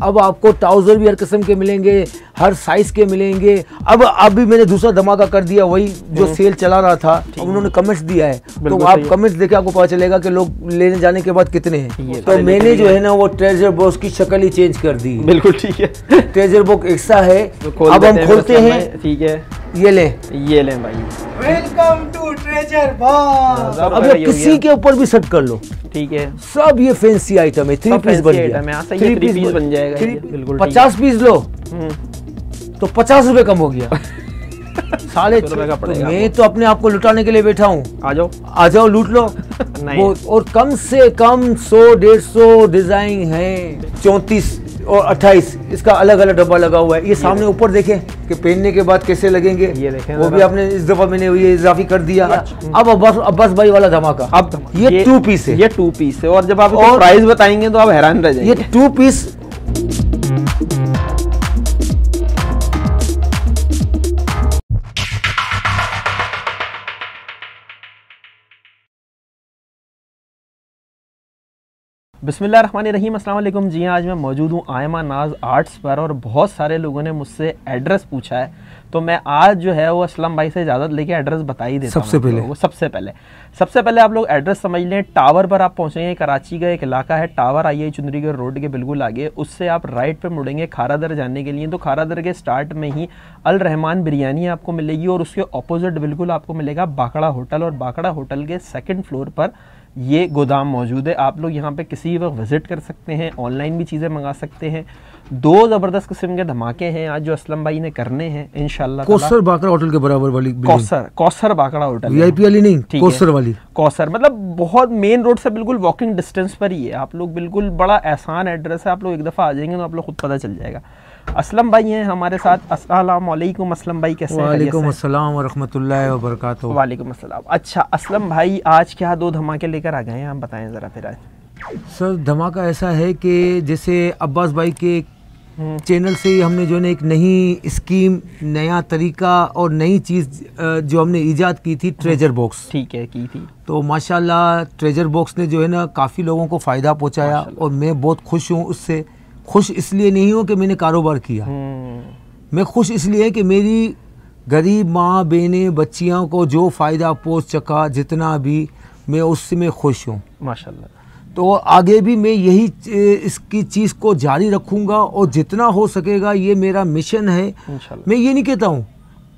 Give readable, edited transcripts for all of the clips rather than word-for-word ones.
अब आपको ट्राउजर भी हर किस्म के मिलेंगे, हर साइज के मिलेंगे। अब अभी मैंने दूसरा धमाका कर दिया, वही जो सेल चला रहा था, अब उन्होंने कमेंट्स दिया है, तो आप कमेंट्स देखे आपको पता चलेगा कि लोग लेने जाने के बाद कितने हैं। तो मैंने जो है ना वो ट्रेजर बॉक्स की शक्ल ही चेंज कर दी। बिल्कुल ठीक है, ट्रेजर बॉक्स ऐसा है। अब हम खोलते हैं, ठीक है, ये लें भाई, वेलकम टू ट्रेजर बॉक्स। अब ये किसी के ऊपर भी सेट कर लो, ठीक है। सब ये फैंसी आइटम है, 3 पीस बन गया, 3 पीस बन जाएगा। बिल्कुल 50 पीस लो तो 50 रुपए कम हो गया। साढ़े तो मैं तो अपने आप को लुटाने के लिए बैठा हूँ। आ जाओ लूट लो। और कम से कम 100-150 डिजाइन है, 34 और 28 इसका अलग अलग डब्बा लगा हुआ है। ये सामने ऊपर देखें कि पहनने के बाद कैसे लगेंगे, ये देखें, वो भी आपने इस दफा मैंने ये इजाफी कर दिया। अब अब्बास भाई वाला धमाका, अब ये 2 पीस है, ये 2 पीस है। और जब आप प्राइस बताएंगे तो आप हैरान रह जाएंगे। ये 2 पीस बिस्मिल्लाहिर्रहमानिर्रहीम, अस्सलाम वालेकुम। जी आज मैं मौजूद हूँ आयमा नाज आर्ट्स पर और बहुत सारे लोगों ने मुझसे एड्रेस पूछा है, तो मैं आज जो है वो असलम भाई से इजाज़त लेके एड्रेस बता ही देता हूँ। सबसे पहले आप लोग एड्रेस समझ लें। टावर पर आप पहुँचेंगे, कराची का एक इलाका है टावर, आइए चुंदरीगढ़ रोड के बिल्कुल आगे, उससे आप राइट पे मुड़ेंगे खारादर जाने के लिए। तो खारादर के स्टार्ट में ही अल रहमान बिरयानी आपको मिलेगी और उसके ऑपोजिट बिल्कुल आपको मिलेगा बाकड़ा होटल, और बाकड़ा होटल के 2nd फ्लोर पर ये गोदाम मौजूद है। आप लोग यहाँ पे किसी वक्त विजिट कर सकते हैं, ऑनलाइन भी चीज़ें मंगा सकते हैं। 2 ज़बरदस्त किस्म के धमाके हैं आज जो असलम भाई ने करने हैं इंशाल्लाह। कौसर बाकड़ा होटल के बराबर वाली, कौसर बाकड़ा होटल, वीआईपी वाली नहीं, कौसर वाली। कौसर मतलब बहुत मेन रोड से बिल्कुल वॉकिंग डिस्टेंस पर ही है। आप लोग बिल्कुल बड़ा आसान एड्रेस है, आप लोग एक दफ़ा आ जाएंगे तो आप लोग खुद पता चल जाएगा। असलम भाई हैं हमारे साथ। अस्सलाम वालेकुम असलम भाई, कैसे हैं? वालेकुम अस्सलाम व रहमतुल्लाहि व बरकातहू। वालेकुम अस्सलाम। अच्छा असलम भाई, आज क्या 2 धमाके लेकर आ गए हैं, आप बताएं ज़रा फिर। आज सर धमाका ऐसा है कि जैसे अब्बास भाई के चैनल से ही हमने जो है एक नई स्कीम, नया तरीका और नई चीज़ जो हमने ईजाद की थी, ट्रेजर बॉक्स, ठीक है, की थी। तो माशाल्लाह ट्रेजर बॉक्स ने जो है ना काफ़ी लोगों को फ़ायदा पहुँचाया और मैं बहुत खुश हूँ उससे। खुश इसलिए नहीं हूँ कि मैंने कारोबार किया, मैं खुश इसलिए है कि मेरी गरीब माँ बहनें बच्चियों को जो फ़ायदा पहुँच सका जितना भी, मैं उससे मैं खुश हूँ माशाल्लाह। तो आगे भी मैं यही इसकी चीज़ को जारी रखूँगा और जितना हो सकेगा ये मेरा मिशन है। मैं ये नहीं कहता हूँ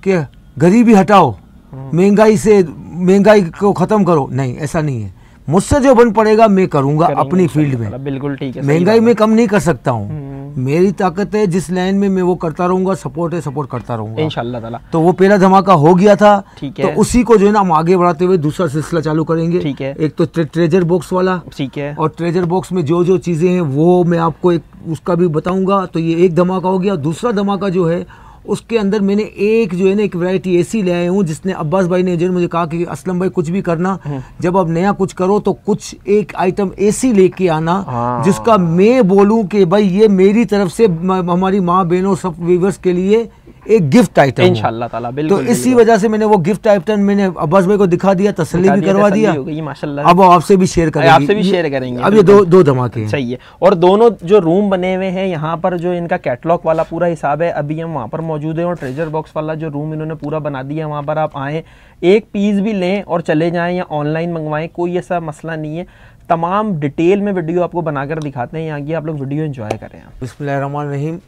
कि गरीबी हटाओ, महंगाई को ख़त्म करो, नहीं, ऐसा नहीं है। मुझसे जो बन पड़ेगा मैं करूंगा अपनी फील्ड में। बिल्कुल ठीक है, महंगाई में कम नहीं कर सकता हूँ, मेरी ताकत है जिस लाइन में मैं वो करता रहूंगा, सपोर्ट है, सपोर्ट करता रहूंगा इंशाल्लाह ताला। तो वो पहला धमाका हो गया था, ठीक है, तो उसी को जो है ना हम आगे बढ़ाते हुए दूसरा सिलसिला चालू करेंगे। ठीक है, एक तो ट्रेजर बॉक्स वाला, ठीक है, और ट्रेजर बॉक्स में जो जो चीजें हैं वो मैं आपको एक उसका भी बताऊंगा। तो ये एक धमाका हो गया। दूसरा धमाका जो है उसके अंदर मैंने एक जो है ना एक वैरायटी ऐसी ले आए हूँ जिसने अब्बास भाई ने जो मुझे कहा कि असलम भाई कुछ भी करना, जब आप नया कुछ करो तो कुछ एक आइटम ऐसी लेके आना जिसका मैं बोलूँ कि भाई ये मेरी तरफ से हमारी माँ बहनों सब व्यूअर्स के लिए एक गिफ्ट आइटम इंशाल्लाह ताला। तो इसी वजह से मैंने वो गिफ्ट आइटम मैंने अब्बास भाई को दिखा दिया, तसल्ली भी करवा दिया माशाल्लाह। अब आपसे भी शेयर करेंगे, आपसे भी शेयर करेंगे। अब ये दो धमाके सही है। और दोनों जो रूम बने हुए हैं यहाँ पर, जो इनका कैटलॉग वाला पूरा हिसाब है, अभी हम वहाँ पर मौजूद हैं। और ट्रेजर बॉक्स वाला जो रूम इन्होंने पूरा बना दिया, वहाँ पर आप आएँ, एक पीस भी लें और चले जाएँ या ऑनलाइन मंगवाएं, कोई ऐसा मसला नहीं है। तमाम डिटेल में वीडियो आपको बनाकर दिखाते हैं, यहाँ की आप लोग वीडियो एंजॉय करें। बिस्मिल्लाहिर्रहमानिर्रहीम,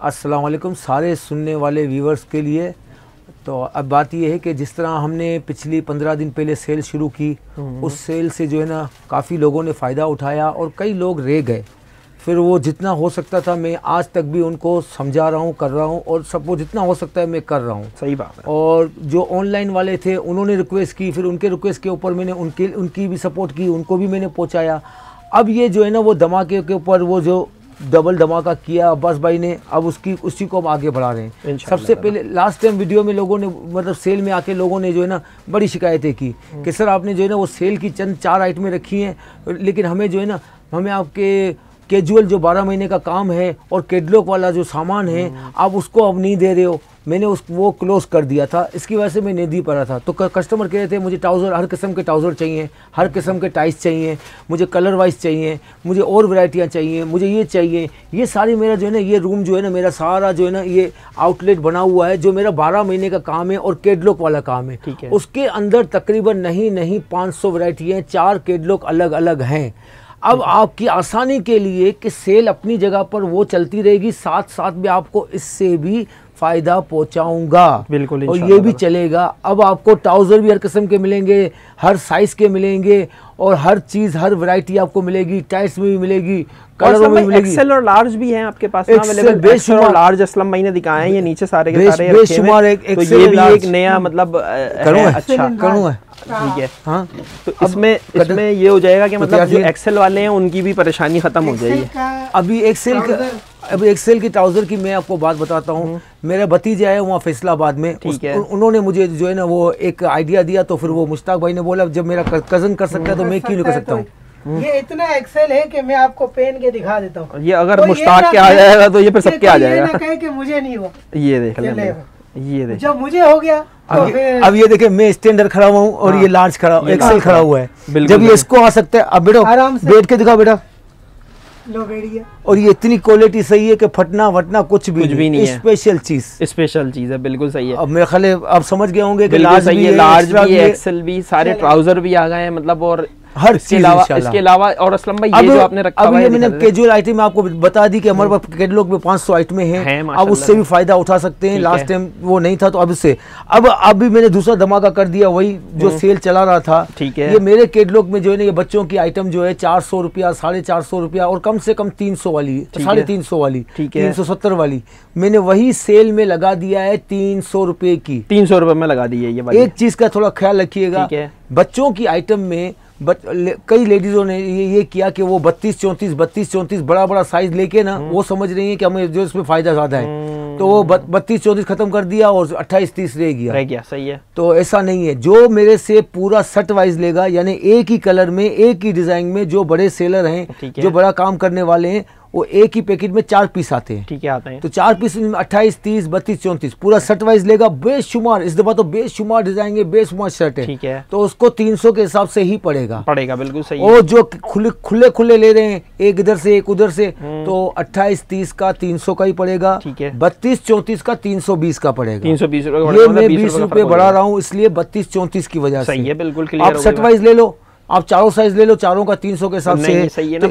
अस्सलाम वालेकुम सारे सुनने वाले व्यूवर्स के लिए। तो अब बात यह है कि जिस तरह हमने पिछली 15 दिन पहले सेल शुरू की, उस सेल से जो है ना काफ़ी लोगों ने फ़ायदा उठाया और कई लोग रह गए। फिर वो जितना हो सकता था मैं आज तक भी उनको समझा रहा हूँ, कर रहा हूँ, और सब वो जितना हो सकता है मैं कर रहा हूँ। सही बात है। और जो ऑनलाइन वाले थे उन्होंने रिक्वेस्ट की, फिर उनके रिक्वेस्ट के ऊपर मैंने उनकी भी सपोर्ट की, उनको भी मैंने पहुँचाया। अब ये जो है ना वो धमाके के ऊपर वो जो डबल धमाका किया अब्बास भाई ने, अब उसी को हम आगे बढ़ा रहे हैं। सबसे पहले लास्ट टाइम वीडियो में लोगों ने मतलब सेल में आके लोगों ने जो है ना बड़ी शिकायतें की कि सर आपने जो है ना वो सेल की चंद 4 आइटमें रखी हैं, लेकिन हमें जो है ना हमें आपके कैजुअल जो 12 महीने का काम है और कैटलॉग वाला जो सामान है आप उसको अब नहीं दे रहे हो, मैंने वो क्लोज कर दिया था, इसकी वजह से मैं नहीं दे पा रहा था। तो कस्टमर कह रहे थे मुझे ट्राउज़र, हर किस्म के ट्राउज़र चाहिए, हर किस्म के टाइस चाहिए, मुझे कलर वाइज चाहिए, मुझे और वैरायटियाँ चाहिए, मुझे ये चाहिए। ये सारी मेरा जो है ना ये रूम जो है ना मेरा सारा जो है ना ये आउटलेट बना हुआ है जो मेरा 12 महीने का काम है और कैटलॉग वाला काम है। उसके अंदर तकरीबन नहीं 500 वैरायटियाँ, 4 कैटलॉग अलग अलग हैं। अब आपकी आसानी के लिए कि सेल अपनी जगह पर वो चलती रहेगी, साथ साथ में आपको इससे भी फ़ायदा पहुंचाऊंगा, बिल्कुल, और ये भी चलेगा। अब आपको ट्राउज़र भी हर किस्म के मिलेंगे, हर साइज़ के मिलेंगे और हर चीज़, हर वैरायटी आपको मिलेगी, टाइट्स में भी मिलेगी, कलर में भी मिलेगी। एक्सेल और लार्ज भी हैं आपके पास अवेलेबल। एक्सेल और लार्ज असलम भाई ने दिखाए हैं, ये नीचे सारे के सारे बेशुमार तो ये भी एक नया मतलब अच्छा करूँगा, ठीक है। हाँ, तो इसमें ये हो जाएगा कि मतलब जो एक्सेल वाले हैं उनकी भी परेशानी खत्म हो जाएगी। अभी एक्सेल की ट्राउज़र की मैं आपको बात बताता हूँ। मेरा भतीजा है वहाँ फैसलाबाद में, उन्होंने मुझे जो है ना वो एक आइडिया दिया, तो फिर वो मुश्ताक भाई ने बोला जब मेरा कज़न कर सकता है तो मैं क्यों नहीं कर सकता हूँ। ये इतना एक्सेल है कि मैं आपको पेन के दिखा देता हूँ। ये अगर मुश्ताक के आ जाएगा तो ये फिर सबके आ जाएगा। ना कहे कि मुझे नहीं हुआ, ये देख ये देख, जब मुझे हो गया तो फिर अब ये देखे मैं स्टैंडर्ड खड़ा हुआ हूँ और ये लार्ज खड़ा, एक्सेल खड़ा हुआ है। जब ये इसको आ सकता है, अब बेटा बैठ के दिखा बेटा, लो बैठिए। और ये इतनी क्वालिटी सही है कि फटना वटना कुछ भी नहीं है, स्पेशल चीज है, बिल्कुल सही है। अब मेरे ख्याल आप समझ गए होंगे कि लार्ज भी है, एक्सेल भी, सारे ट्राउजर भी आ गए हैं मतलब, और हर चीज इसके अलावा। और असलम भाई ये जो आपने रखा हुआ है, मैंने कैजुअल आइटम आपको बता दी कि हमारे पास कैटलॉग में 500 आइटमें हैं, अब उससे भी फायदा उठा सकते हैं। लास्ट टाइम वो नहीं था तो अब इससे अब भी मैंने दूसरा धमाका कर दिया, वही जो सेल चला रहा था। ठीक है, ये मेरे कैटलॉग में जो है ना ये बच्चों की आइटम जो है 400 रुपया, 450 रुपया और कम से कम 300 वाली, 350 वाली, 370 वाली, मैंने वही सेल में लगा दिया है 300 रुपए की, 300 रुपए में लगा दी है ये वाली। एक चीज का थोड़ा ख्याल रखिएगा, बच्चों की आइटम में कई लेडीजों ने ये किया कि वो 32-34 बड़ा साइज लेके ना वो समझ रही है कि हमें जो इसमें फायदा ज्यादा है, तो वो 32-34 खत्म कर दिया और 28-30 रह गया। सही है। तो ऐसा नहीं है, जो मेरे से पूरा सेट वाइज लेगा, यानी एक ही कलर में एक ही डिजाइन में, जो बड़े सेलर हैं, जो बड़ा काम करने वाले हैं, वो एक ही पैकेट में 4 पीस आते हैं। ठीक है, आते हैं। तो 4 पीस में 28, 30, 32, 34 पूरा सेट वाइज लेगा, बेशुमार, इस दफा तो बेशुमार डिजाइन है, बेशुमार शर्ट है। ठीक है, तो उसको 300 के हिसाब से ही पड़ेगा। बिल्कुल सही। और जो खुले ले रहे हैं, एक इधर से एक उधर से, तो 28-30 का 300 का ही पड़ेगा। ठीक है, 32-34 का 320 का पड़ेगा। 320 ये मैं 20 रुपए बढ़ा रहा हूँ, इसलिए 32-34 की वजह से। सही है, बिल्कुल आप सेट वाइज ले लो, आप चारों साइज ले लो, चारों का 300 के हिसाब से। तो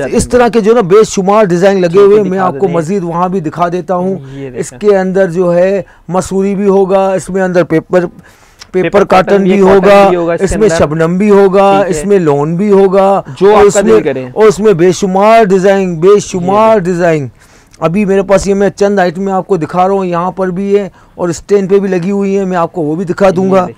इस तरह के जो ना बेशुमार डिजाइन लगे हुए, मैं आपको मजीद वहां भी दिखा देता हूँ। इसके अंदर जो है मसूरी भी होगा, इसमें अंदर पेपर कॉटन भी होगा, इसमें शबनम भी होगा, इसमें लोन भी होगा, जो आपका दिल करे। और इसमें बेशुमार डिजाइन अभी मेरे पास ये मैं चंद आइटम में आपको दिखा रहा हूँ, यहाँ पर भी है और स्टैंड पे भी लगी हुई है, मैं आपको वो भी दिखा दूंगा।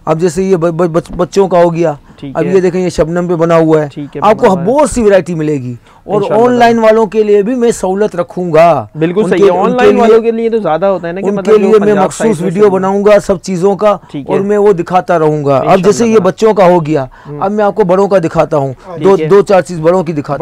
अब जैसे ये बच्चों का हो गया, अब ये देखें ये शबनम पे बना हुआ है, आपको बहुत सी वैरायटी मिलेगी। और ऑनलाइन वालों के लिए भी मैं सहूलत रखूंगा। बिल्कुल सही है, ऑनलाइन वालों के लिए तो ज्यादा होता है ना, कि उनके लिए मैं मखसूस वीडियो बनाऊंगा सब चीजों का, और मैं वो दिखाता रहूंगा। अब जैसे ये बच्चों का हो गया, अब मैं आपको बड़ों का दिखाता हूँ, 2-4 चीज बड़ों की दिखा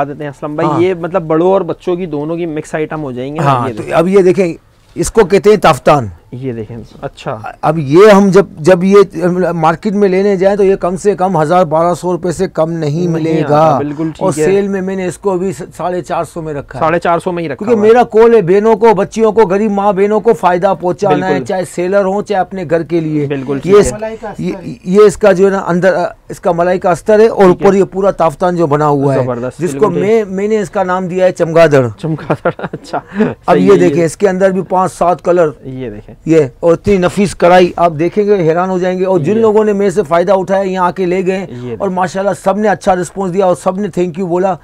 देते हैं असलम भाई। ये मतलब बड़ों और बच्चों की दोनों की मिक्स आइटम हो जाएंगे। हाँ, तो अब ये देखें, इसको कहते हैं ताफ्तान। ये देखें, अच्छा। अब ये हम जब ये मार्केट में लेने जाएं तो ये कम से कम 1000-1200 रुपए से कम नहीं मिलेगा। बिल्कुल ठीक और सेल में मैंने इसको अभी 450 में रखा है, 450 में ही रखा, क्योंकि मेरा कॉल है बहनों को, बच्चियों को, गरीब माँ बहनों को फायदा पहुंचाना है, चाहे सेलर हो चाहे अपने घर के लिए। ये इसका जो है ना अंदर इसका मलाई का अस्तर है, और ऊपर ये पूरा ताफ्तान जो बना हुआ है, जिसको मैंने इसका नाम दिया है चमगादड़। अच्छा, अब ये देखें, इसके अंदर भी 5-7 कलर, ये देखें, ये और इतनी नफीस कढ़ाई, आप देखेंगे हैरान हो जाएंगे। और जिन लोगों ने मेरे से फायदा उठाया, यहाँ आके ले गए और माशाल्लाह सबने अच्छा रिस्पांस दिया और सबने थैंक यू बोला।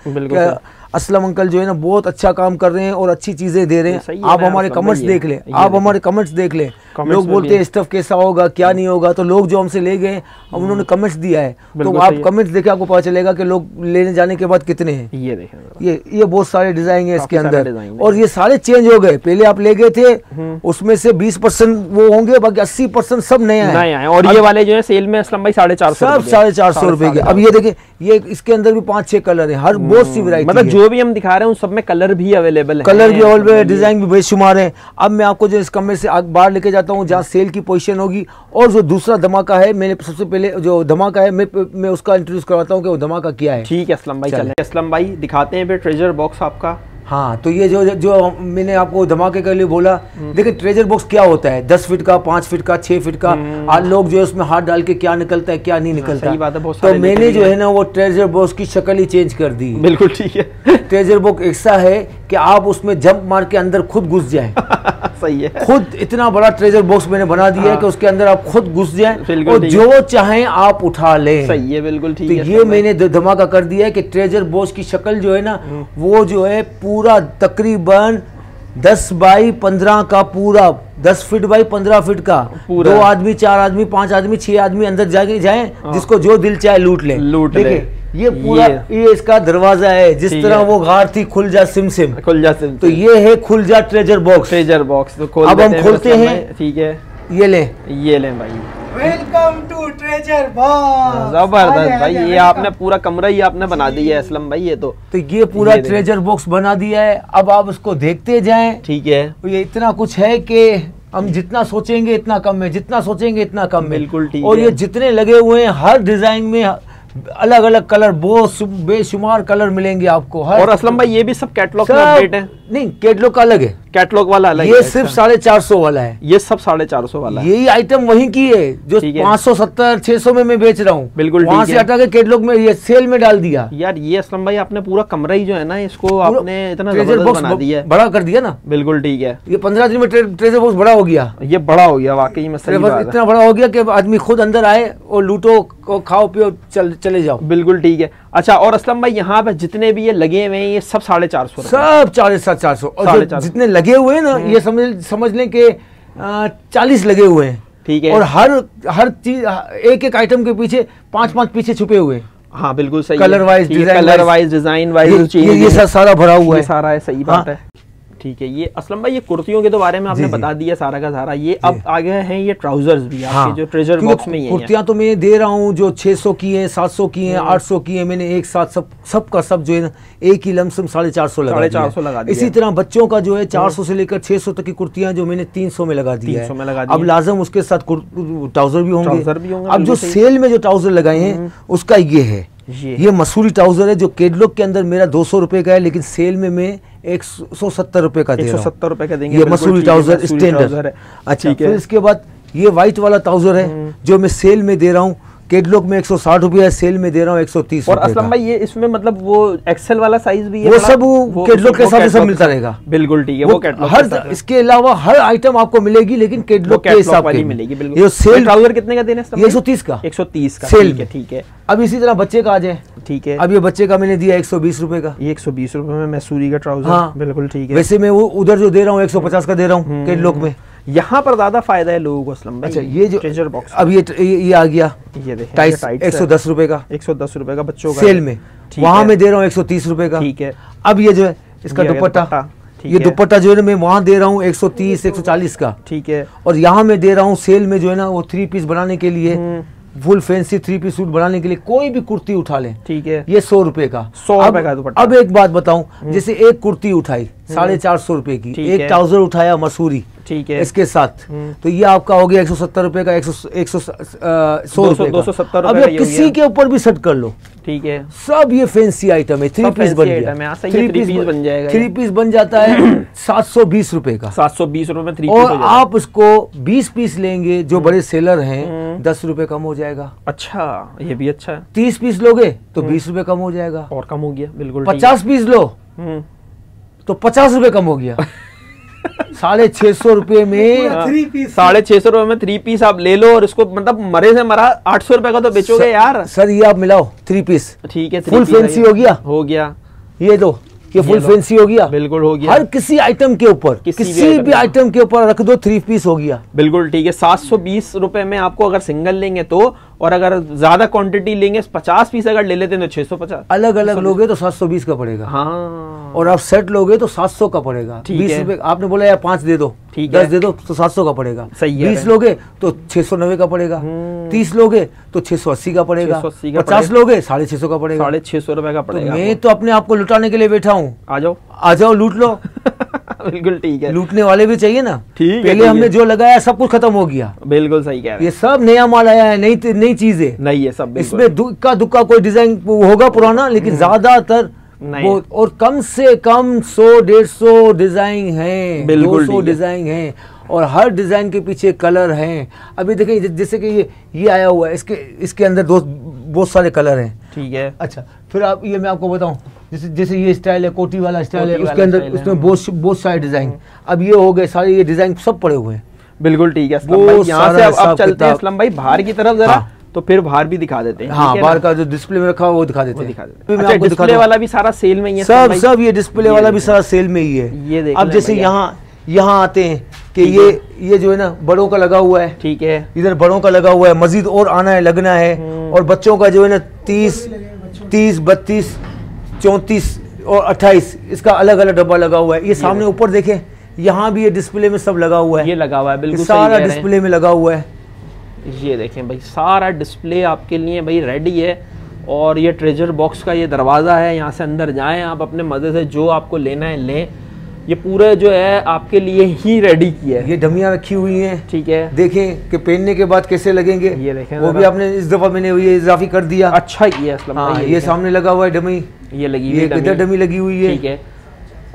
असलम अंकल जो है ना बहुत अच्छा काम कर रहे हैं और अच्छी चीजें दे रहे हैं। आप हमारे कमेंट्स देख लें, लोग बोलते हैं स्टफ कैसा होगा क्या नहीं होगा, तो लोग जो हमसे ले गए अब उन्होंने कमेंट्स दिया है, तो आप कमेंट्स देखे आपको पता चलेगा कि लोग लेने जाने के बाद कितने हैं। ये देखें, ये बहुत सारे डिजाइन है इसके अंदर, और ये सारे चेंज हो गए। पहले आप ले गए थे उसमें से 20% वो होंगे, बाकी 80% सब नए हैं। और ये वाले जो है सेल में असलम भाई 450 सब 450 रुपए के। अब ये देखिए, ये इसके अंदर भी 5-6 कलर है, हर बहुत सी वैरायटी, मतलब जो भी हम दिखा रहे हैं उन सब में कलर भी अवेलेबल है, कलर भी अवेलेबल है, डिजाइन भी बेशुमार है। अब मैं आपको जो इस कमरे से बाहर लेके जाता हूँ जहाँ सेल की पोजीशन होगी, और जो दूसरा धमाका है, मैंने सबसे पहले जो धमाका है मैं उसका इंट्रोड्यूस करवाता हूँ कि वो धमाका क्या है। ठीक है असलम भाई, चलें असलम भाई दिखाते हैं फिर ट्रेजर बॉक्स आपका। हाँ, तो ये जो मैंने आपको धमाके के लिए बोला, देखिए ट्रेजर बॉक्स क्या होता है, 10 फीट का, 5 फीट का, 6 फीट का। आज लोग जो है उसमें हाथ डाल के क्या निकलता है क्या नहीं निकलता, सही बात है, बहुत तो मैंने जो है ना वो ट्रेजर बॉक्स की शक्ल ही चेंज कर दी। बिल्कुल ठीक है। ट्रेजर बॉक्स ऐसा है कि आप उसमें जंप मार के अंदर खुद घुस जाएं। सही है, खुद इतना बड़ा ट्रेजर बॉक्स मैंने बना दिया है कि उसके अंदर आप खुद घुस जाएं और जो चाहें आप उठा लें। सही है, बिल्कुल ठीक है। तो ये मैंने धमाका कर दिया है कि ट्रेजर बॉक्स की शक्ल जो है ना वो जो है पूरा तकरीबन 10 बाई 15 का, पूरा 10 फीट बाई 15 फीट का, 2 आदमी, 4 आदमी, 5 आदमी, 6 आदमी अंदर जाए, जिसको जो दिल चाहे लूट ले। ये पूरा ये इसका दरवाजा है, जिस तरह वो गार थी खुल जा सिम, तो ये है खुल जा ट्रेजर बॉक्स। तो अब हम खोलते हैं, ठीक है, ये लें भाई। Welcome to treasure box. जबरदस्त भाई, ये आपने पूरा कमरा ही आपने बना दिया है असलम भाई। ये ये पूरा ट्रेजर बॉक्स बना दिया है। अब आप उसको देखते जाएं, ठीक है। ये इतना कुछ है कि हम जितना सोचेंगे इतना कम है, जितना सोचेंगे इतना कम है, बिल्कुल ठीक है। और ये जितने लगे हुए हैं हर डिजाइन में अलग अलग कलर, बहुत बेशुमार कलर मिलेंगे आपको। और असलम भाई ये भी सब कैटलॉग में अपडेट है? नहीं, कैटलॉग का अलग है, कैटलॉग वाला अलग, ये सिर्फ 450 वाला है। ये सब 450 वाला है। यही आइटम वहीं की है जो 570-600 में मैं बेच रहा हूँ। बिल्कुल, वहाँ से हटा के कैटलॉग में ये सेल में डाल दिया। यार ये असलम भाई आपने पूरा कमरा ही जो है ना इसको आपने इतना जबरदस्त बना दिया है, बड़ा कर दिया ना। बिल्कुल ठीक है। ये 15 दिन में ट्रेजर बॉक्स बड़ा हो गया, ये बड़ा हो गया वाकई में, सही बात है। इतना बड़ा हो गया कि आदमी खुद अंदर आए और लूटो, खाओ पियो, चले जाओ। बिल्कुल ठीक है। अच्छा, और असलम भाई यहाँ पे जितने भी ये लगे हुए हैं ये सब 450, सब 450, और जितने लगे हुए हैं ना ये समझ लें कि 40 लगे हुए हैं, ठीक है। और हर चीज एक आइटम के पीछे 5-5 पीछे छुपे हुए हैं। हाँ बिल्कुल सही, कलर वाइज, डिजाइन वाइज, ये सारा भरा हुआ है, सारा है, सही बात है। ठीक है। ये असलम भाई ये कुर्तियों के तो बारे में आपने बता दिया सारा का सारा। ये अब आगे हैं ये ट्राउजर्स भी आपके जो ट्रेजर बॉक्स में ही हैं। कुर्तियां तो मैं दे रहा हूँ जो 600 की है, 700 की है, 800 की है, मैंने एक साथ सब का सब जो है ना एक ही लमसम 450 लगा दिया। इसी तरह बच्चों का जो है 400 से लेकर 600 तक की कुर्तियां जो मैंने 300 में लगा दी है। अब लाजम उसके साथ ट्राउजर भी होंगे। अब जो सेल में जो ट्राउजर लगाए हैं उसका ये है, ये मसूरी ट्राउजर है जो कैटलॉग के अंदर मेरा 200 रुपए का है, लेकिन सेल में मैं 170 रुपए का दे रहा हूं। 170 रुपए का देंगे, ये मसूरी ट्राउजर स्टैंडर्ड। अच्छा, फिर इसके बाद ये व्हाइट वाला ट्राउजर है जो मैं सेल में दे रहा हूँ, कैटलॉग में 160 रुपया है, सेल में दे रहा हूँ 130। और असलम भाई ये इसमें मतलब वो एक्सेल वाला साइज भी है, वो सब कैटलॉग के साथ सब मिलता रहेगा। बिल्कुल ठीक है, वो कैटलॉग हर इसके अलावा हर आइटम आपको मिलेगी, लेकिन कैटलॉग के हिसाब से मिलेगी। बिल्कुल। ये सेल ट्राउजर कितने का देना है? 130 का, 130 का सेल। ठीक है। अब इसी तरह बच्चे का आ जाए, ठीक है। अब ये बच्चे का मैंने दिया 120 रुपए का, 120 रुपए में मैसूरी का ट्राउजर। हाँ बिल्कुल ठीक है। वैसे मैं वो उधर जो दे रहा हूँ 150 का दे रहा हूँ कैटलॉग में। यहाँ पर ज्यादा फायदा है लोगों को असलम भाई। अच्छा, ये जो ट्रेजर बॉक्स, अब ये आ गया, ये देखें, टाइट 110 रुपए का, 110 रुपए का बच्चों का सेल में। वहां में दे रहा हूँ 130 रुपए का, ठीक है। अब ये जो है इसका दुपट्टा, ये दुपट्टा जो है ना मैं वहां दे रहा हूँ 130-140 का, ठीक है। और यहाँ में दे रहा हूँ सेल में जो है ना वो 3 पीस बनाने के लिए, फुल फैंसी 3 पीस सूट बनाने के लिए कोई भी कुर्ती उठा लें, ठीक है, ये 100 रुपए का, 100 रुपए का दुपट्टा। अब एक बात बताऊं, जैसे एक कुर्ती उठाई 450 रुपए की, एक ट्राउजर उठाया मसूरी, ठीक है, इसके साथ, तो ये आपका हो गया 170 रुपए का, 100 रुपए का। अब ये किसी के ऊपर भी सेट कर लो, ठीक है। सब ये फैंसी आइटम है, 3 पीस बन गया, 3 पीस बन जाएगा, 3 पीस बन जाता है 720 रुपए का, 720 रुपए में 3 पीस। और आप उसको 20 पीस लेंगे जो बड़े सेलर हैं 10 रुपए कम हो जाएगा। अच्छा, ये भी अच्छा है। 30 पीस लोगे तो 20 रुपए कम हो जाएगा, और कम हो गया। बिल्कुल। 50 पीस लो तो 50 रुपए कम हो गया। 650 रुपए में 650 रुपए में 3 पीस आप ले लो, और इसको मतलब मरे से मरा 800 रुपए का तो बेचोगे यार। सर ये आप मिलाओ 3 पीस, ठीक है, फुल फैंसी हो गया, हो गया। ये दो ये फुल फैंसी हो गया, बिल्कुल हो गया। हर किसी आइटम के ऊपर, किसी भी आइटम के ऊपर रख दो 3 पीस हो गया, बिल्कुल ठीक है। 720 रुपए में आपको अगर सिंगल लेंगे तो, और अगर ज्यादा क्वांटिटी लेंगे 50 पीस अगर ले लेते हैं तो 650। अलग अलग लोगे तो 720 का पड़ेगा। हाँ, और आप सेट लोगे तो 700 का पड़ेगा। 20 रुपए आपने बोला यार 5 दे दो, 10 दे दो तो 700 का पड़ेगा। 20 लोगे तो 690 का पड़ेगा, 30 लोगे तो 680 का पड़ेगा, 50 लोगे 650 का पड़ेगा, 650 रुपए का पड़ेगा। मैं तो अपने आप को लुटाने के लिए बैठा हूँ। आ जाओ लूट लो। बिल्कुल ठीक है, लूटने वाले भी चाहिए ना। ठीक पहले हमने जो लगाया सब कुछ खत्म हो गया। बिल्कुल सही कह रहे हैं, ये सब नया माल आया है, नई चीज है, नहीं है सब। इसमें इक्का दुक्का कोई डिजाइन होगा पुराना, लेकिन ज्यादातर वो, और कम से कम 100-150 डिजाइन है, 200 डिजाइन है, और हर डिजाइन के पीछे कलर हैं। अभी देखिए जैसे कि ये आया हुआ है, इसके अंदर बहुत सारे कलर हैं। ठीक है, अच्छा फिर आप ये मैं आपको बताऊं, जैसे ये स्टाइल है, कोटी वाला स्टाइल है, उसके अंदर उसमें बहुत सारे डिजाइन। अब ये हो गए सारे, ये डिजाइन सब पड़े हुए हैं। बिल्कुल ठीक है असलम भाई, यहाँ से अब चलते हैं असलम भाई बाहर की तरफ जरा। तो फिर बाहर भी दिखा देते हैं। हाँ, बाहर का जो डिस्प्ले में रखा हुआ वो दिखा देते हैं। अच्छा, डिस्प्ले वाला भी सारा सेल में ही है सब ये डिस्प्ले वाला भी सारा सेल में ही है। ये अब जैसे यहाँ आते हैं कि ये जो है ना बड़ों का लगा हुआ है, ठीक है, इधर बड़ों का लगा हुआ है, मजीद और आना है, लगना है। और बच्चों का जो है ना 30, 32, 34 और 28 इसका अलग अलग डब्बा लगा हुआ है। ये सामने ऊपर देखें, यहाँ भी ये डिस्प्ले में सब लगा हुआ है, ये लगा हुआ है, बिल्कुल सारा डिस्प्ले में लगा हुआ है। ये देखें भाई, सारा डिस्प्ले आपके लिए भाई रेडी है। और ये ट्रेजर बॉक्स का ये दरवाज़ा है, यहाँ से अंदर जाएं आप अपने मज़े से, जो आपको लेना है लें। ये पूरा जो है आपके लिए ही रेडी किया है। ये डमियाँ रखी हुई हैं, ठीक है, देखें कि पहनने के बाद कैसे लगेंगे। ये देखें, वो भी आपने इस दफ़ा मैंने ये इजाफी कर दिया। अच्छा ये असलम भाई, ये सामने लगा हुआ है डमी, ये लगी हुई है, इधर डमी लगी हुई है, ठीक है।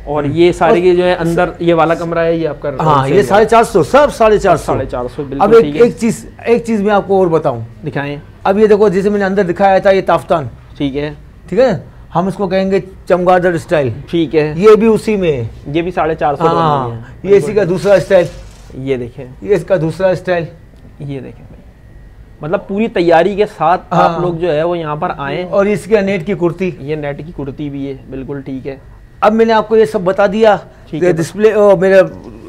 और ये सारे के जो है अंदर ये वाला कमरा है, ये आपका, हाँ, ये 450, सब 450। अब एक चीज मैं आपको और बताऊं, दिखाएं। अब ये देखो, जैसे मैंने अंदर दिखाया था ये ताफ्तान, ठीक है, हम इसको कहेंगे चमगादड़ स्टाइल, ठीक है, ये भी उसी में है, ये भी 450। हाँ, ये इसी का दूसरा स्टाइल, ये देखें, ये इसका दूसरा स्टाइल, ये देखें भाई, मतलब पूरी तैयारी के साथ आप लोग जो है वो यहाँ पर आए। और इसके नेट की कुर्ती, ये नेट की कुर्ती भी है, बिल्कुल ठीक है। अब मैंने आपको ये सब बता दिया, डिस्प्ले मेरा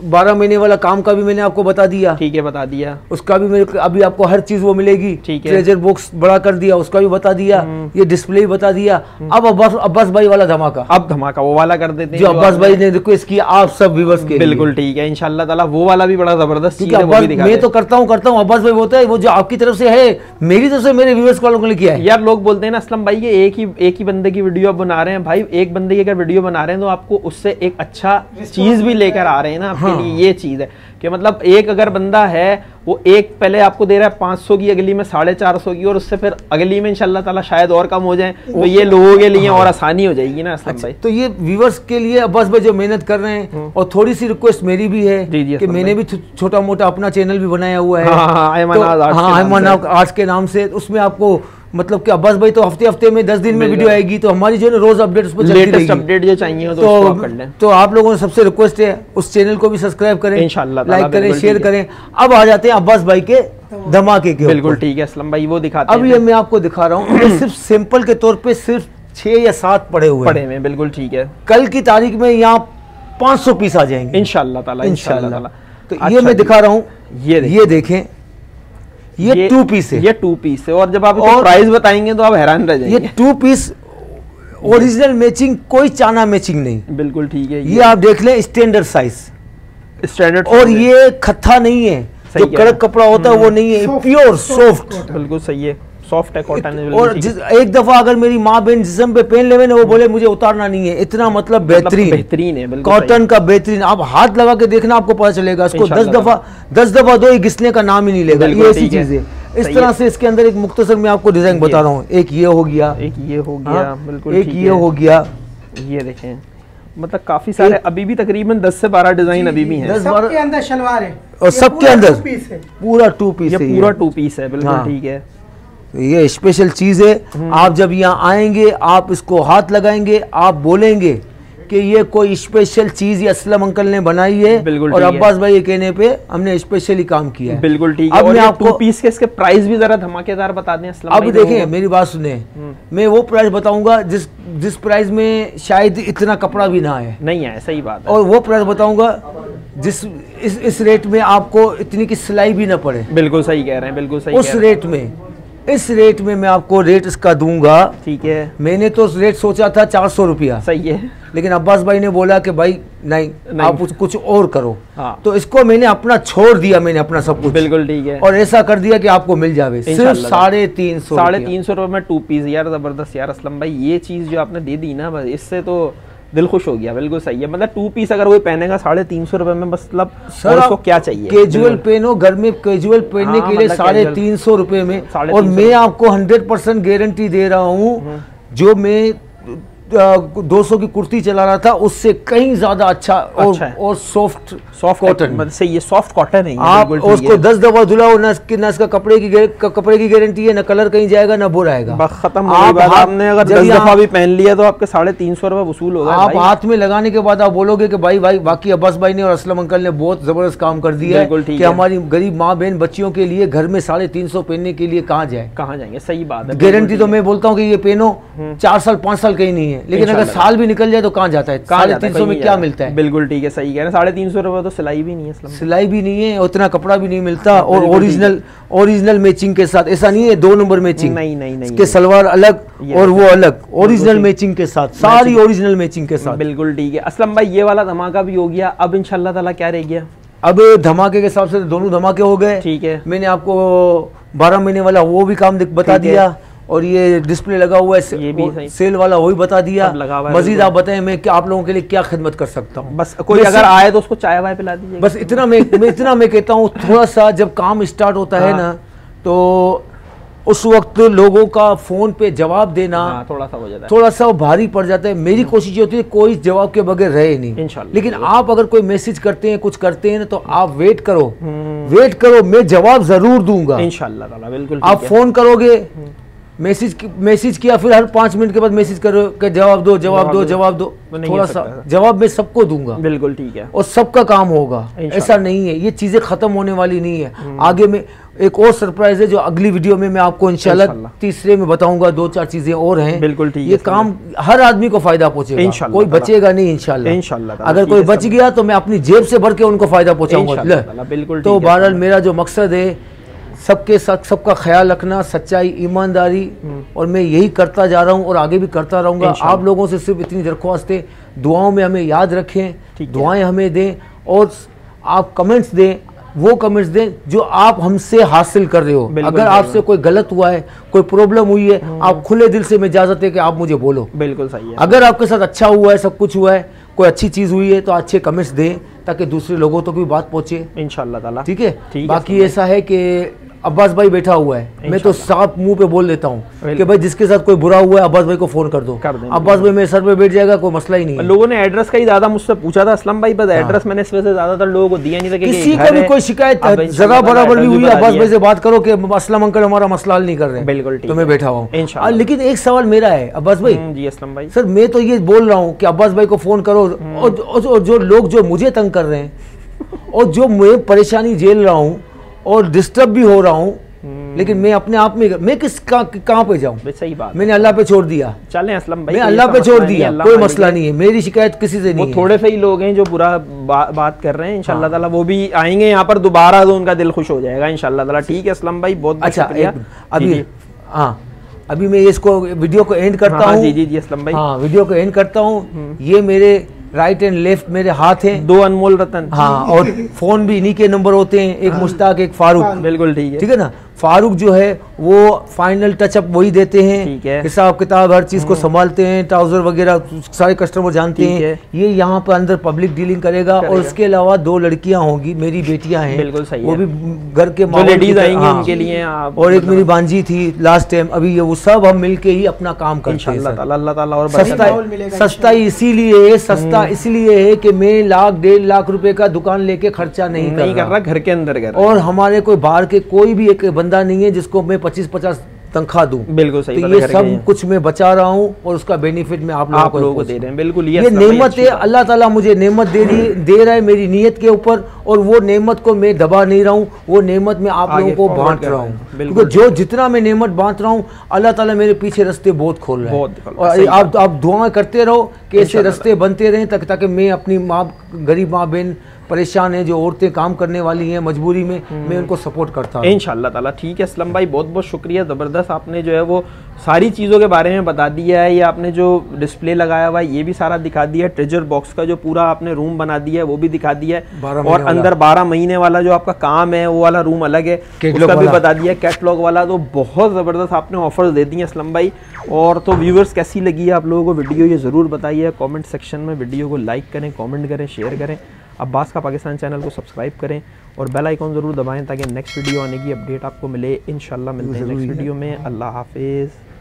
12 महीने वाला काम का भी मैंने आपको बता दिया, ठीक है, बता दिया। उसका भी मेरे अभी आपको हर चीज वो मिलेगी, ठीक है। ट्रेजर बॉक्स बड़ा कर दिया, उसका भी बता दिया, ये डिस्प्ले भी बता दिया। अब अब्बास भाई वाला धमाका, अब धमाका वो वाला कर देते हैं जो अब्बास भाई ने रिक्वेस्ट किया आप सब व्यूअर्स के। बिल्कुल ठीक है, इंशाल्लाह ताला वो वाला भी बड़ा जबरदस्त चीज है, वो भी दिखा। मैं तो करता हूँ अब्बास भाई होता है वो जो आपकी तरफ से है, मेरी तरफ से मेरे व्यूअर्स वालों के लिए किया है। यार लोग बोलते हैं ना असलम भाई, ये एक ही बंदे की वीडियो बना रहे हैं। भाई एक बंदे की अगर वीडियो बना रहे हैं तो आपको उससे एक अच्छा चीज भी लेकर आ रहे हैं ना आपके लिए। ये चीज है कि मतलब एक अगर बंदा है वो एक पहले आपको दे रहा है 500 की, अगली में 450 की, और उससे फिर अगली में इंशाल्लाह ताला शायद और कम हो जाए, तो ये लोगों के लिए और आसानी हो जाएगी ना असलम भाई। तो ये व्यूअर्स के लिए अब्बास भाई जो मेहनत कर रहे हैं, और थोड़ी सी रिक्वेस्ट मेरी भी है कि मैंने भी छोटा मोटा अपना चैनल भी बनाया हुआ है, अयमान आर्ट्स के नाम से। उसमें आपको मतलब कि अब्बास भाई तो हफ्ते में 10 दिन में वीडियो आएगी, तो हमारी जो है रोज अपडेट उस पर चलती रहेगी। अपडेट जो चाहिए तो आप लोगों ने सबसे रिक्वेस्ट है उस चैनल को भी सब्सक्राइब करें, इंशाल्लाह लाइक करें, शेयर करें। अब आ जाते हैं अब्बास भाई के धमाके के। बिल्कुल ठीक है असलम भाई, वो दिखाते हैं। अब ये मैं आपको दिखा रहा हूँ, सिर्फ सैंपल के तौर पे सिर्फ 6 या 7 पड़े हुए। बिल्कुल ठीक है, कल की तारीख में यहाँ 500 पीस आ जाएंगे इंशाल्लाह ताला, इंशाल्लाह। तो ये मैं दिखा रहा हूँ, ये देखें, ये 2 पीस है, ये 2 पीस है। और जब आप प्राइस बताएंगे तो आप हैरान रह जाएंगे। ये 2 पीस ओरिजिनल मैचिंग, कोई चाना मैचिंग नहीं। बिल्कुल ठीक है, ये आप देख लें, स्टैंडर्ड साइज, स्टैंडर्ड। और ये खत्ता नहीं है, जो कड़क कपड़ा होता है वो नहीं है, प्योर सॉफ्ट। बिल्कुल सही है, सॉफ्ट है, कॉटन है। और एक दफा अगर मेरी माँ बहन जिस्म पे पहन ले ना, वो बोले मुझे उतारना नहीं है, इतना मतलब बेहतरीन है, कॉटन का बेहतरीन। आप हाथ लगा के देखना, आपको पता चलेगा। इसको 10 दफा दो, घिसने का नाम ही नहीं लेगा। ये ऐसी चीज है। इस तरह से इसके अंदर एक मुख्तसर मैं आपको डिजाइन बता रहा हूँ। एक ये हो गया, एक ये हो गया, बिल्कुल एक ये हो गया, ये देखें, मतलब काफी सारे अभी भी तकरीबन 10 से 12 डिजाइन अभी भी हैं। सबके अंदर शलवार है, और सबके अंदर पूरा 2 पीस है, पूरा 2 पीस है। बिल्कुल ठीक है, ये स्पेशल चीज है। आप जब यहाँ आएंगे, आप इसको हाथ लगाएंगे, आप बोलेंगे कि ये कोई स्पेशल चीज ये असलम अंकल ने बनाई है बिल्कुल और ठीक है। अब्बास भाई के कहने पे हमने स्पेशली काम किया है। बिल्कुल ठीक है। अब और मैं ये आपको 2 पीस के इसके प्राइस भी जरा धमाकेदार बता दें असलम अब भाई देखिए लोगों मेरी बात सुने, मैं वो प्राइस बताऊंगा जिस प्राइस में शायद इतना कपड़ा भी ना है, को। नहीं है, सही बात है। और वो प्राइस बताऊंगा जिस इस रेट में आपको इतनी की सिलाई भी ना पड़े। बिल्कुल सही कह रहे हैं, बिल्कुल सही उस कह रहे हैं। रेट में, इस रेट में मैं आपको रेट इसका दूंगा। ठीक है, मैंने तो रेट सोचा था 400 रुपया, सही है। लेकिन अब्बास भाई ने बोला कि भाई नहीं, आप कुछ और करो। हाँ। तो इसको मैंने अपना छोड़ दिया, मैंने अपना सब कुछ, बिल्कुल ठीक है। और ऐसा कर दिया कि आपको मिल जावे सिर्फ इंशाल्लाह। 350 350 रुपये में 2 पीस। यार जबरदस्त यार असलम भाई, ये चीज जो आपने दे दी ना, बस इससे तो दिल खुश हो गया। बिल्कुल सही है, मतलब 2 पीस अगर कोई पहनेगा 350 रुपये में, मतलब और उसको क्या चाहिए। कैजुअल पहनो, घर में कैजुअल पहनने हाँ, के लिए मतलब 350 रुपए में। 350 और मैं आपको 100% गारंटी दे रहा हूँ, जो मैं 200 की कुर्ती चला रहा था उससे कहीं ज्यादा अच्छा और सॉफ्ट कॉटन, मतलब सही है, सॉफ्ट कॉटन है ये, आप बिल्कुल ठीक उसको है। 10 दफा धुलाओ ना, इसका कपड़े की गारंटी है, ना कलर कहीं जाएगा ना बुर आएगा। बस खत्म हो गई बात। आपने अगर 10 दफा भी पहन लिया तो आपके 350 रुपये वसूल होगा। आप हाथ में लगाने के बाद आप बोलोगे कि भाई बाकी अब्बास भाई ने और असलम अंकल ने बहुत जबरदस्त काम कर दिया है कि हमारी गरीब माँ बहन बच्चियों के लिए घर में 350 पहनने के लिए कहाँ जाएंगे। सही बात है। गारंटी तो मैं बोलता हूँ कि ये पहनो 4 साल 5 साल कहीं नहीं है, लेकिन अगर साल भी निकल जाए तो कहाँ जाता है? 350 में क्या मिलता है? बिल्कुल ठीक है, सही कह रहे हैं। 350 रुपये तो सिलाई भी नहीं है, सिलाई भी नहीं है, उतना कपड़ा भी नहीं मिलता, और ओरिजिनल मैचिंग के साथ। ऐसा नहीं है 2 नंबर मैचिंग, नहीं इसके सलवार अलग और वो अलग, ओरिजिनल मैचिंग के साथ, सारी ओरिजिनल मैचिंग के साथ। बिल्कुल ठीक है। असलम भाई ये वाला धमाका भी हो गया, अब इंशाल्लाह ताला क्या रह गया? अब धमाके के हिसाब से दोनों धमाके हो गए। ठीक है, मैंने आपको 12 महीने वाला वो भी काम बता दिया, और ये डिस्प्ले लगा हुआ है ये भी सेल वाला वो भी बता दिया। मजीद आप बताएं मैं आप लोगों के लिए क्या खिदमत कर सकता हूँ? बस कोई अगर आए तो उसको चाय वाय पिला दीजिए। बस इतना मैं कहता हूँ, थोड़ा सा जब काम स्टार्ट होता है ना, तो उस वक्त लोगों का फोन पे जवाब देना थोड़ा सा भारी पड़ जाता है। मेरी कोशिश होती है कोई जवाब के बगैर रहे नहीं, लेकिन आप अगर कोई मैसेज करते हैं, कुछ करते हैं ना, तो आप वेट करो, मैं जवाब जरूर दूंगा इंशाल्लाह ताला। बिल्कुल आप फोन करोगे, मैसेज किया, फिर हर 5 मिनट के बाद मैसेज करो कि जवाब दो, थोड़ा सा जवाब मैं सबको दूंगा। बिल्कुल ठीक है, और सबका काम होगा। ऐसा नहीं है, ये चीजें खत्म होने वाली नहीं है। आगे में एक और सरप्राइज है जो अगली वीडियो में मैं आपको इंशाल्लाह तीसरे में बताऊंगा। 2-4 चीजें और हैं। बिल्कुल ठीक है, ये काम हर आदमी को फायदा पहुंचेगा, कोई बचेगा नहीं इंशाल्लाह। अगर कोई बच गया तो मैं अपनी जेब से भर के उनको फायदा पहुंचाऊंगा। बिल्कुल। तो बहरहाल मेरा जो मकसद है, सबके साथ सबका ख्याल रखना, सच्चाई, ईमानदारी, और मैं यही करता जा रहा हूँ और आगे भी करता रहूँगा। आप लोगों से सिर्फ इतनी दरख्वास्त है, दुआओं में हमें याद रखें, दुआएं हमें दें, और आप कमेंट्स दें, वो कमेंट्स दें जो आप हमसे हासिल कर रहे हो। अगर आपसे कोई गलत हुआ है, कोई प्रॉब्लम हुई है, आप खुले दिल से, मैं इजाजत है कि आप मुझे बोलो। बिल्कुल सही है। अगर आपके साथ अच्छा हुआ है, सब कुछ हुआ है, कोई अच्छी चीज हुई है, तो अच्छे कमेंट्स दें ताकि दूसरे लोगों तक भी बात पहुंचे इंशाल्लाह ताला। ठीक है। बाकी ऐसा है कि अब्बास भाई बैठा हुआ है, मैं तो साफ मुंह पे बोल देता हूँ कि भाई जिसके साथ कोई बुरा हुआ है अब्बास भाई को फोन कर दो। अब्बास भाई मेरे सर पे बैठ जाएगा, कोई मसला ही नहीं है। लोगों ने एड्रेस का ही ज्यादा मुझसे पूछा था असलम भाई, बस एड्रेस मैंने इस वजह से ज्यादातर लोगों को दिया नहीं था कि किसी का भी कोई शिकायत जरा बराबर नहीं हुई, अब्बास भाई से बात करो कि असलम अंकल हमारा मसला हल नहीं कर रहे हैं। बिल्कुल, तो मैं बैठा हुआ हूँ। लेकिन एक सवाल मेरा है अब्बास भाई। जी असलम भाई। सर मैं तो ये बोल रहा हूँ कि अब्बास भाई को फोन करो, और जो लोग जो मुझे तंग कर रहे हैं और जो मैं परेशानी झेल रहा हूँ और डिस्टर्ब भी हो रहा हूँ, लेकिन मैं अपने आप में, मैं कहाँ पे जाऊँ? सही बात, मैंने अल्लाह पे छोड़ दिया। चलें असलम भाई, मैं अल्लाह पे छोड़ दिया, कोई मसला नहीं है, मेरी शिकायत किसी से नहीं है। थोड़े से ही लोग हैं जो बुरा बात कर रहे हैं, इंशाल्लाह ताला वो भी आएंगे यहाँ पर दोबारा, तो उनका दिल खुश हो जाएगा इंशाल्लाह ताला। ठीक है असलम भाई, बहुत अच्छा। अभी मैं इसको वीडियो को एंड करता हूँ। जी असलम भाई, हाँ वीडियो को एंड करता हूँ। ये मेरे राइट एंड लेफ्ट मेरे हाथ हैं, 2 अनमोल रतन। हाँ, और फोन भी इन्हीं के नंबर होते हैं, एक मुश्ताक, एक फारूक। बिल्कुल ठीक है ना। फारूक जो है वो फाइनल टचअप वही देते हैं, हिसाब किताब हर चीज को संभालते हैं, ट्राउजर वगैरह सारे कस्टमर जानते हैं। ये यहाँ पर अंदर पब्लिक डीलिंग करेगा, और इसके अलावा 2 लड़कियां होंगी, मेरी बेटियां हैं। बिल्कुल सही, वो भी घर के लेडीज आएंगी उनके लिए, और एक मेरी बांजी थी लास्ट टाइम, अभी वो सब हम मिलके ही अपना काम करते हैं। अल्लाह ताला। और सस्ताई इसीलिए है कि मैं 1.5 लाख रुपए का दुकान लेके खर्चा नहीं कर रहा, घर के अंदर कर। और हमारे कोई बाहर के कोई भी एक बंदा नहीं है जिसको मैं 25-50 तनख्वाह दूं। बिल्कुल सही, तो ये सब कुछ मैं बचा रहा हूँ और उसका बेनिफिट मैं आप लोगों को दे रहे हैं। बिल्कुल, ये नेमत है, अल्लाह ताला मुझे नेमत दे रहा है मेरी नीयत के ऊपर, और वो नेमत को मैं दबा नहीं रहा हूँ, वो नेमत मैं आप लोगों को बांट रहा हूँ, क्योंकि जो जितना मैं नेमत बांट रहा हूँ अल्लाह ताला मेरे पीछे रास्ते बहुत खोल रहे हैं। और आप दुआएं करते रहो कि ऐसे रास्ते बनते रहें ताकि मैं अपनी माँ, गरीब माँ बहन परेशान है, जो औरतें काम करने वाली हैं मजबूरी में, मैं उनको सपोर्ट करता हूँ इंशाअल्लाह ताला। ठीक है असलम भाई, बहुत बहुत शुक्रिया, ज़बरदस्त आपने जो है वो सारी चीज़ों के बारे में बता दिया है। ये आपने जो डिस्प्ले लगाया हुआ है ये भी सारा दिखा दिया है, ट्रेजर बॉक्स का जो पूरा आपने रूम बना दिया है वो भी दिखा दिया है, और अंदर 12 महीने वाला जो आपका काम है वो वाला रूम अलग है, उसका भी बता दिया है, कैटलॉग वाला। तो बहुत ज़बरदस्त आपने ऑफर्स दे दिए असलम भाई। और तो व्यूवर्स कैसी लगी है आप लोगों को वीडियो ये ज़रूर बताइए कमेंट सेक्शन में। वीडियो को लाइक करें, कमेंट करें, शेयर करें, अब्बास का पाकिस्तान चैनल को सब्सक्राइब करें और बेल आइकॉन ज़रूर दबाएं ताकि नेक्स्ट वीडियो आने की अपडेट आपको मिले। इंशाल्लाह मिलते हैं नेक्स्ट वीडियो में। अल्लाह हाफिज़।